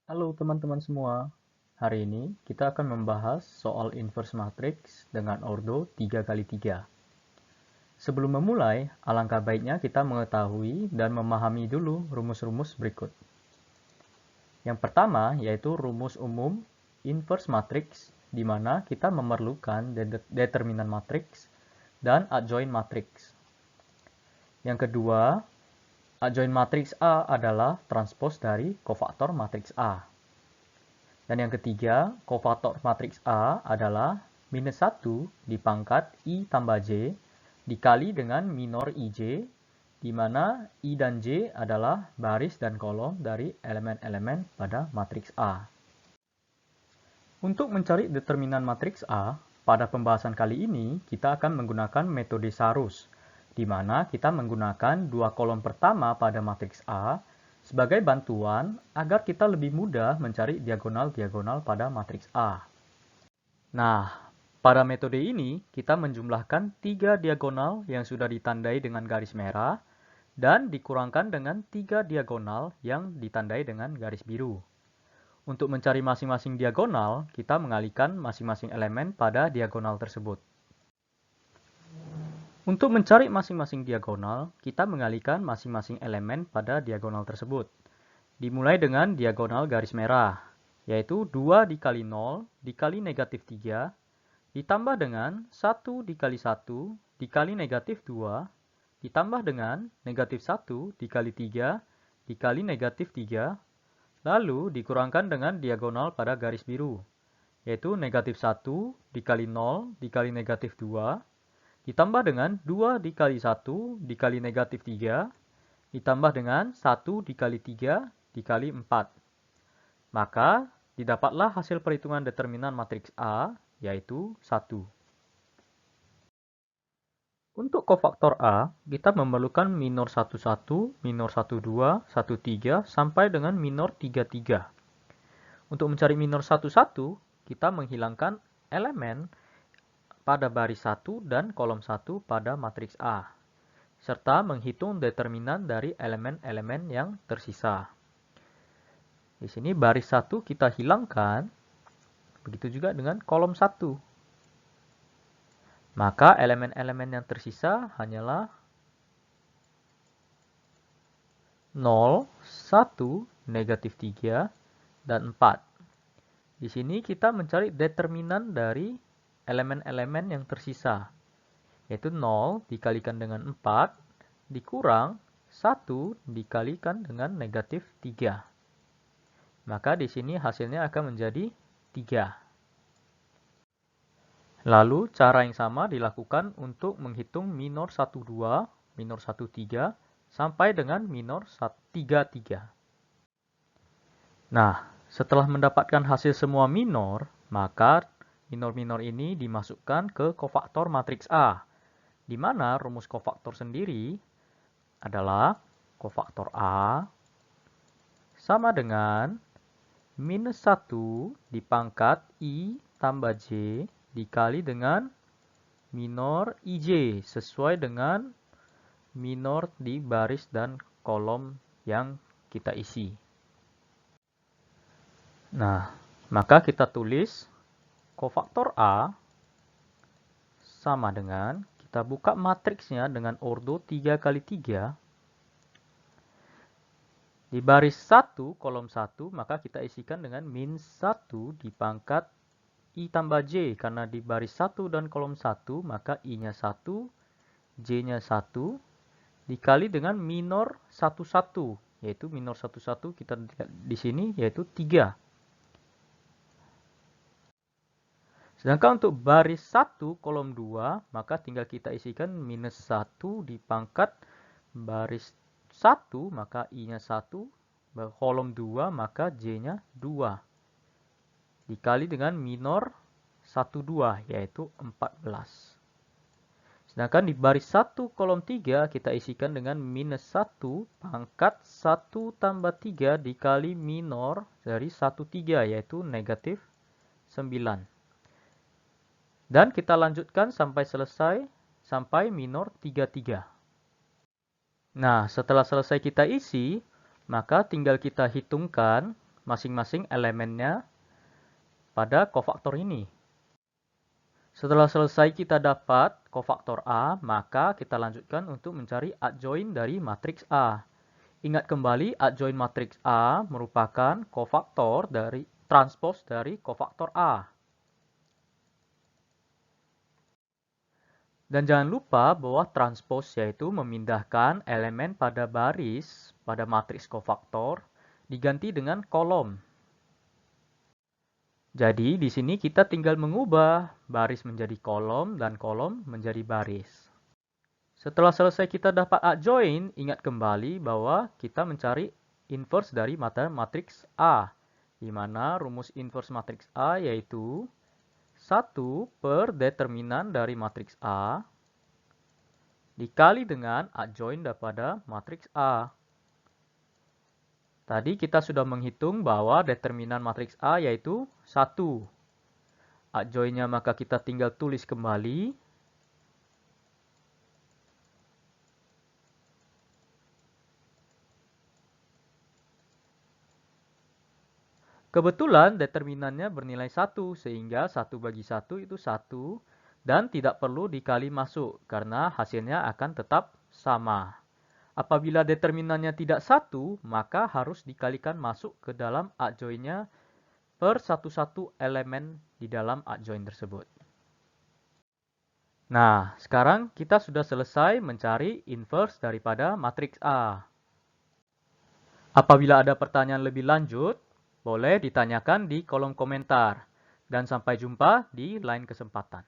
Halo teman-teman semua, hari ini kita akan membahas soal inverse matrix dengan ordo 3x3. Sebelum memulai, alangkah baiknya kita mengetahui dan memahami dulu rumus-rumus berikut. Yang pertama yaitu rumus umum inverse matrix, di mana kita memerlukan determinan matrix dan adjoint matrix. Yang kedua, adjoint matrix A adalah transpos dari kofaktor matriks A. Dan yang ketiga, kofaktor matriks A adalah minus 1 dipangkat I tambah J dikali dengan minor IJ, di mana I dan J adalah baris dan kolom dari elemen-elemen pada matriks A. Untuk mencari determinan matriks A, pada pembahasan kali ini kita akan menggunakan metode Sarus, di mana kita menggunakan dua kolom pertama pada matriks A sebagai bantuan agar kita lebih mudah mencari diagonal-diagonal pada matriks A. Nah, pada metode ini kita menjumlahkan 3 diagonal yang sudah ditandai dengan garis merah dan dikurangkan dengan 3 diagonal yang ditandai dengan garis biru. Untuk mencari masing-masing diagonal, kita mengalihkan masing-masing elemen pada diagonal tersebut. Untuk mencari masing-masing diagonal, kita mengalihkan masing-masing elemen pada diagonal tersebut. Dimulai dengan diagonal garis merah, yaitu 2 dikali 0 dikali negatif 3, ditambah dengan 1 dikali 1 dikali negatif 2, ditambah dengan negatif 1 dikali 3 dikali negatif 3, lalu dikurangkan dengan diagonal pada garis biru, yaitu negatif 1 dikali 0 dikali negatif 2, ditambah dengan 2 dikali 1 dikali negatif 3, ditambah dengan 1 dikali 3 dikali 4. Maka, didapatlah hasil perhitungan determinan matriks A, yaitu 1. Untuk kofaktor A, kita memerlukan minor 11, minor 12, 13, sampai dengan minor 33. Untuk mencari minor 11, kita menghilangkan elemen pada baris 1 dan kolom 1 pada matriks A, serta menghitung determinan dari elemen-elemen yang tersisa. Di sini baris 1 kita hilangkan, begitu juga dengan kolom 1. Maka elemen-elemen yang tersisa hanyalah 0, 1, negatif 3, dan 4. Di sini kita mencari determinan dari elemen-elemen yang tersisa, yaitu 0 dikalikan dengan 4, dikurang 1 dikalikan dengan negatif 3. Maka di sini hasilnya akan menjadi 3. Lalu cara yang sama dilakukan untuk menghitung minor 12, minor 13, sampai dengan minor 33. Nah, setelah mendapatkan hasil semua minor, maka minor-minor ini dimasukkan ke kofaktor matriks A, di mana rumus kofaktor sendiri adalah kofaktor A sama dengan minus 1 dipangkat I tambah J dikali dengan minor IJ sesuai dengan minor di baris dan kolom yang kita isi. Nah, maka kita tulis kofaktor A sama dengan, kita buka matriksnya dengan ordo 3x3. Di baris 1, kolom 1, maka kita isikan dengan min 1 dipangkat I tambah J. Karena di baris 1 dan kolom 1, maka I-nya 1, J-nya 1, dikali dengan minor 11, yaitu minor 11 kita lihat di sini, yaitu 3. Sedangkan untuk baris 1, kolom 2, maka tinggal kita isikan minus 1 dipangkat baris 1, maka I-nya 1, kolom 2, maka J-nya 2. Dikali dengan minor 12, yaitu 14. Sedangkan di baris 1, kolom 3, kita isikan dengan minus 1 pangkat 1 tambah 3 dikali minor dari 13, yaitu negatif 9. Dan kita lanjutkan sampai selesai, sampai minor 33. Nah, setelah selesai kita isi, maka tinggal kita hitungkan masing-masing elemennya pada kofaktor ini. Setelah selesai kita dapat kofaktor A, maka kita lanjutkan untuk mencari adjoint dari matriks A. Ingat kembali, adjoint matriks A merupakan kofaktor dari transpos dari kofaktor A. Dan jangan lupa bahwa transpos yaitu memindahkan elemen pada baris pada matriks kofaktor diganti dengan kolom. Jadi di sini kita tinggal mengubah baris menjadi kolom dan kolom menjadi baris. Setelah selesai kita dapat adjoint, ingat kembali bahwa kita mencari inverse dari matriks A, di mana rumus inverse matriks A yaitu 1 per determinan dari matriks A dikali dengan adjoint daripada matriks A. Tadi kita sudah menghitung bahwa determinan matriks A yaitu 1. Adjointnya maka kita tinggal tulis kembali. Kebetulan determinannya bernilai 1, sehingga 1 bagi 1 itu 1, dan tidak perlu dikali masuk, karena hasilnya akan tetap sama. Apabila determinannya tidak 1, maka harus dikalikan masuk ke dalam adjointnya per satu-satu elemen di dalam adjoint tersebut. Nah, sekarang kita sudah selesai mencari inverse daripada matriks A. Apabila ada pertanyaan lebih lanjut, boleh ditanyakan di kolom komentar. Dan sampai jumpa di lain kesempatan.